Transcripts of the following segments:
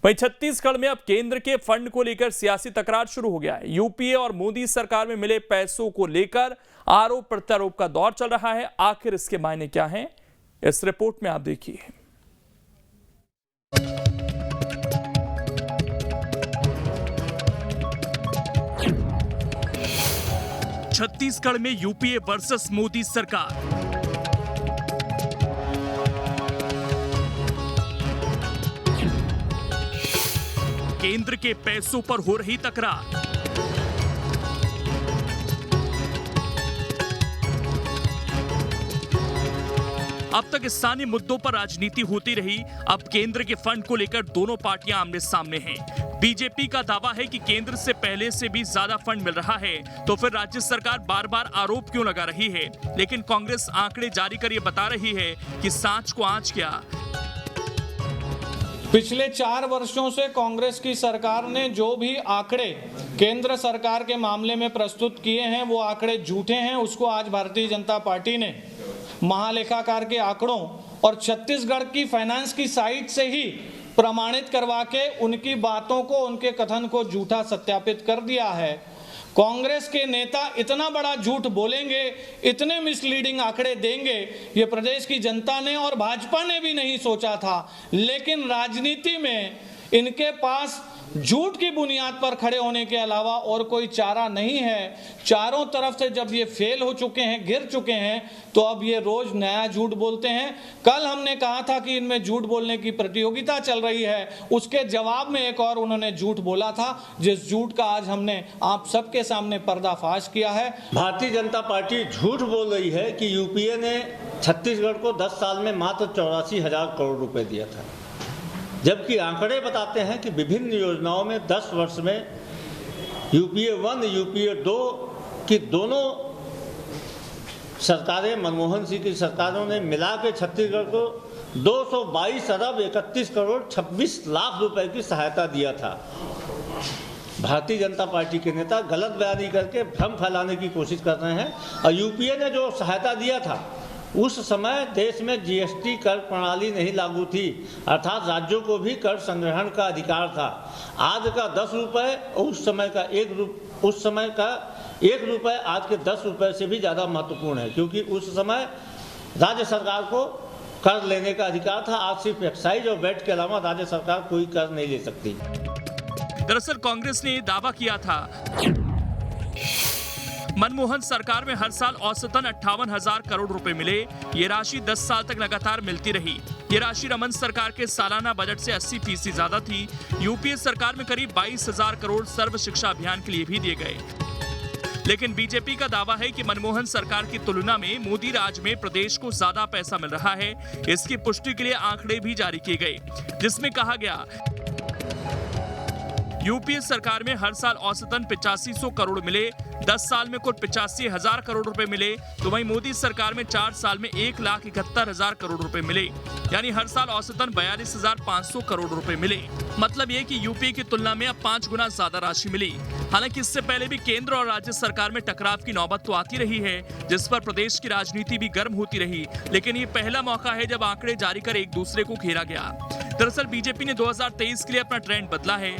वहीं छत्तीसगढ़ में अब केंद्र के फंड को लेकर सियासी तकरार शुरू हो गया है। यूपीए और मोदी सरकार में मिले पैसों को लेकर आरोप प्रत्यारोप का दौर चल रहा है। आखिर इसके मायने क्या हैं, इस रिपोर्ट में आप देखिए। छत्तीसगढ़ में यूपीए वर्सेस मोदी सरकार। केंद्र के पैसों पर हो रही तकरार। अब तक स्थानीय मुद्दों पर राजनीति होती रही, अब केंद्र के फंड को लेकर दोनों पार्टियां आमने सामने हैं। बीजेपी का दावा है कि केंद्र से पहले से भी ज्यादा फंड मिल रहा है, तो फिर राज्य सरकार बार बार आरोप क्यों लगा रही है। लेकिन कांग्रेस आंकड़े जारी कर ये बता रही है कि सांच को आंच क्या। पिछले 4 वर्षों से कांग्रेस की सरकार ने जो भी आंकड़े केंद्र सरकार के मामले में प्रस्तुत किए हैं वो आंकड़े झूठे हैं। उसको आज भारतीय जनता पार्टी ने महालेखाकार के आंकड़ों और छत्तीसगढ़ की फाइनेंस की साइट से ही प्रमाणित करवा के उनकी बातों को, उनके कथन को झूठा सत्यापित कर दिया है। कांग्रेस के नेता इतना बड़ा झूठ बोलेंगे, इतने मिसलीडिंग आंकड़े देंगे, ये प्रदेश की जनता ने और भाजपा ने भी नहीं सोचा था। लेकिन राजनीति में इनके पास झूठ की बुनियाद पर खड़े होने के अलावा और कोई चारा नहीं है। चारों तरफ से जब ये फेल हो चुके हैं, गिर चुके हैं, तो अब ये रोज नया झूठ बोलते हैं। कल हमने कहा था कि इनमें झूठ बोलने की प्रतियोगिता चल रही है, उसके जवाब में एक और उन्होंने झूठ बोला था, जिस झूठ का आज हमने आप सबके सामने पर्दाफाश किया है। भारतीय जनता पार्टी झूठ बोल रही है कि यूपीए ने छत्तीसगढ़ को 10 साल में मात्र 84,000 करोड़ रुपए दिया था, जबकि आंकड़े बताते हैं कि विभिन्न योजनाओं में 10 वर्ष में यूपीए 1, यूपीए 2 की दोनों सरकारें, मनमोहन सिंह की सरकारों ने मिला के छत्तीसगढ़ को 222 अरब 31 करोड़ 26 लाख रुपए की सहायता दिया था। भारतीय जनता पार्टी के नेता गलत बयानी करके भ्रम फैलाने की कोशिश कर रहे हैं। और यूपीए ने जो सहायता दिया था उस समय देश में जीएसटी कर प्रणाली नहीं लागू थी, अर्थात राज्यों को भी कर संग्रहण का अधिकार था। आज का 10 रुपये उस समय का 1 रुपये आज के 10 रुपये से भी ज़्यादा महत्वपूर्ण है, क्योंकि उस समय राज्य सरकार को कर लेने का अधिकार था। आज सिर्फ एक्साइज और वैट के अलावा राज्य सरकार कोई कर नहीं ले सकती। दरअसल कांग्रेस ने दावा किया था मनमोहन सरकार में हर साल औसतन 58,000 करोड़ रुपए मिले। ये राशि 10 साल तक लगातार मिलती रही। ये राशि रमन सरकार के सालाना बजट से 80% ज्यादा थी। यूपीए सरकार में करीब 22,000 करोड़ सर्व शिक्षा अभियान के लिए भी दिए गए। लेकिन बीजेपी का दावा है कि मनमोहन सरकार की तुलना में मोदी राज में प्रदेश को ज्यादा पैसा मिल रहा है। इसकी पुष्टि के लिए आंकड़े भी जारी किए गए, जिसमें कहा गया यूपीए सरकार में हर साल औसतन 8500 करोड़ मिले, 10 साल में कुल 85,000 करोड़ रुपए मिले। तो वहीं मोदी सरकार में 4 साल में 1,71,000 करोड़ रुपए मिले, यानी हर साल औसतन 42,500 करोड़ रुपए मिले। मतलब ये कि यूपीए की तुलना में अब 5 गुना ज्यादा राशि मिली। हालांकि इससे पहले भी केंद्र और राज्य सरकार में टकराव की नौबत तो आती रही है, जिस पर प्रदेश की राजनीति भी गर्म होती रही। लेकिन ये पहला मौका है जब आंकड़े जारी कर एक दूसरे को घेरा गया। दरअसल बीजेपी ने 2023 के लिए अपना ट्रेंड बदला है।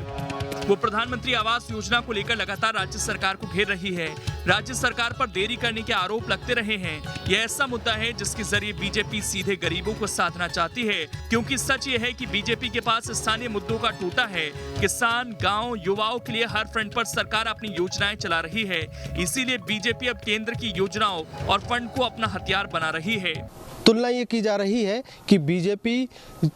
वो प्रधानमंत्री आवास योजना को लेकर लगातार राज्य सरकार को घेर रही है। राज्य सरकार पर देरी करने के आरोप लगते रहे हैं। यह ऐसा मुद्दा है जिसके जरिए बीजेपी सीधे गरीबों को साधना चाहती है, क्योंकि सच ये है कि बीजेपी के पास स्थानीय मुद्दों का टूटा है। किसान, गांव, युवाओं के लिए हर फ्रंट पर सरकार अपनी योजनाएं चला रही है। इसीलिए बीजेपी अब केंद्र की योजनाओं और फंड को अपना हथियार बना रही है। तुलना ये की जा रही है कि बीजेपी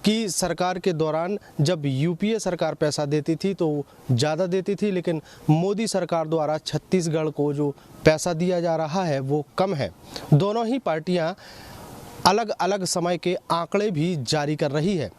की सरकार के दौरान जब यूपीए सरकार पैसा देती थी तो ज़्यादा देती थी, लेकिन मोदी सरकार द्वारा छत्तीसगढ़ को जो पैसा दिया जा रहा है वो कम है। दोनों ही पार्टियां अलग अलग समय के आंकड़े भी जारी कर रही है।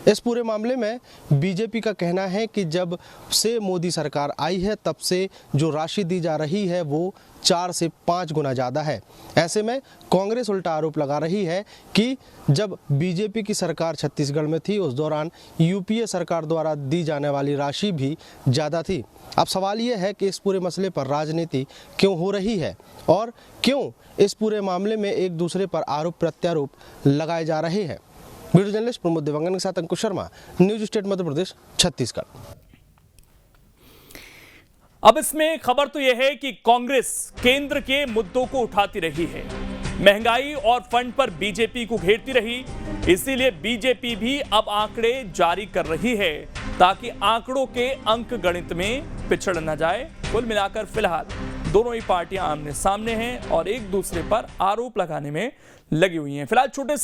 इस पूरे मामले में बीजेपी का कहना है कि जब से मोदी सरकार आई है तब से जो राशि दी जा रही है वो 4 से 5 गुना ज़्यादा है। ऐसे में कांग्रेस उल्टा आरोप लगा रही है कि जब बीजेपी की सरकार छत्तीसगढ़ में थी उस दौरान यूपीए सरकार द्वारा दी जाने वाली राशि भी ज़्यादा थी। अब सवाल ये है कि इस पूरे मसले पर राजनीति क्यों हो रही है और क्यों इस पूरे मामले में एक दूसरे पर आरोप प्रत्यारोप लगाए जा रहे हैं। वीडियो जर्नलिस्ट प्रमोद देवांगन के साथ अंकुश शर्मा, न्यूज स्टेट मध्य प्रदेश, छत्तीसगढ़। अब इसमें खबर तो यह है कि कांग्रेस केंद्र के मुद्दों को उठाती रही है, महंगाई और फंड पर बीजेपी को घेरती रही, इसीलिए बीजेपी भी अब आंकड़े जारी कर रही है ताकि आंकड़ों के अंक गणित में पिछड़ न जाए। कुल मिलाकर फिलहाल दोनों ही पार्टियां आमने सामने हैं और एक दूसरे पर आरोप लगाने में लगी हुई हैं। फिलहाल छोटे से